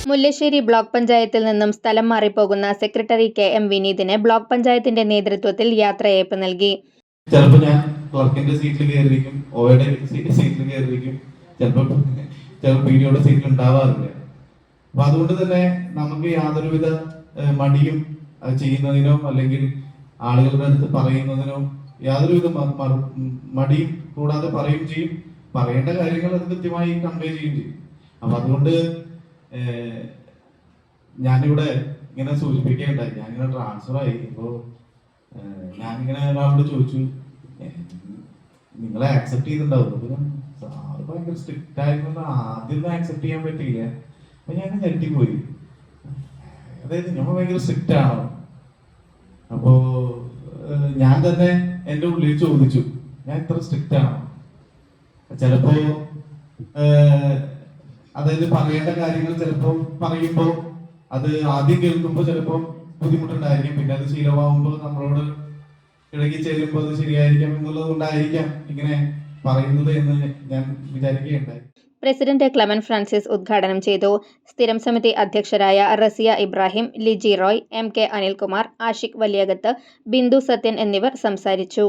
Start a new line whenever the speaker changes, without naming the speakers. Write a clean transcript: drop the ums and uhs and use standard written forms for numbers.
Mullassery block പഞ്ചായത്തിൽ നിന്നും സ്ഥലം മാറിപ്പോകുന്ന സെക്രട്ടറി KM വിനീതിന് ബ്ലോക്ക് പഞ്ചായത്തിന്റെ നേതൃത്വത്തിൽ യാത്രയയപ്പ് നൽകി.
ചിലപ്പോൾ ഞാൻ ക്ലർക്കിന്റെ സീറ്റിൽ കയറിയിരിക്കും, ഓയുടെ സീറ്റിൽ കയറിയിരിക്കും, ചിലപ്പോൾ പീഡിയോയുടെ സീറ്റിൽ ഉണ്ടാവാറില്ല. അപ്പൊ അതുകൊണ്ട് തന്നെ നമുക്ക് യാതൊരുവിധ മടിയും ചെയ്യുന്നതിനോ അല്ലെങ്കിൽ ആളുകളുടെ അടുത്ത് പറയുന്നതിനോ യാതൊരുവിധ മടിയും കൂടാതെ പറയും ചെയ്യും. പറയേണ്ട കാര്യങ്ങൾ അത് കൃത്യമായി കൺവേ ചെയ്യും ചെയ്യും. അപ്പൊ അതുകൊണ്ട് ഞാനിവിടെ ഇങ്ങനെ സൂചിപ്പിക്കുകയുണ്ടായി, ഞാനിങ്ങനെ ട്രാൻസ്ഫർ ആയി. ഇപ്പോ ഞാനിങ്ങനെ ഒരാളോട് ചോദിച്ചു, നിങ്ങളെ ആക്സെപ്റ്റ് ചെയ്തിട്ടുണ്ടാവും. സാറ് ഭയങ്കര സ്ട്രിക്റ്റ് ആയിരുന്നു, ആദ്യം ആക്സെപ്റ്റ് ചെയ്യാൻ പറ്റിയില്ല. അപ്പൊ ഞാൻ ഞെട്ടിപ്പോയി. അതായത് നമ്മൾ ഭയങ്കര സ്ട്രിക്റ്റ് ആണോ? അപ്പോ ഞാൻ തന്നെ എൻ്റെ ഉള്ളിൽ ചോദിച്ചു, ഞാൻ ഇത്ര സ്ട്രിക്റ്റ് ആണോ? ചിലപ്പോ അതായത് പറയേണ്ട കാര്യങ്ങൾ ചിലപ്പോ പറയുമ്പോ അത് ആദ്യം കേൾക്കുമ്പോൾ ചിലപ്പോ ബുദ്ധിമുട്ടുണ്ടായിരിക്കും, പിന്നെ അത് ശീലമാകുമ്പോൾ നമ്മളോട് ഇടയ്ക്ക് ചേരുമ്പോൾ അത് ശരിയായിരിക്കാം എന്നുള്ളത് കൊണ്ടായിരിക്കാം ഇങ്ങനെ പറയുന്നത് എന്ന് ഞാൻ വിചാരിക്കുകയുണ്ടായി.
പ്രസിഡന്റ് ക്ലെമൻ ഫ്രാൻസിസ് ഉദ്ഘാടനം ചെയ്തു. സ്ഥിരം സമിതി അധ്യക്ഷരായ റസിയ ഇബ്രാഹിം, ലിജി റോയ്, MK അനിൽകുമാർ, ആഷിഖ് വലിയകത്ത്, ബിന്ദു സത്യൻ എന്നിവർ സംസാരിച്ചു.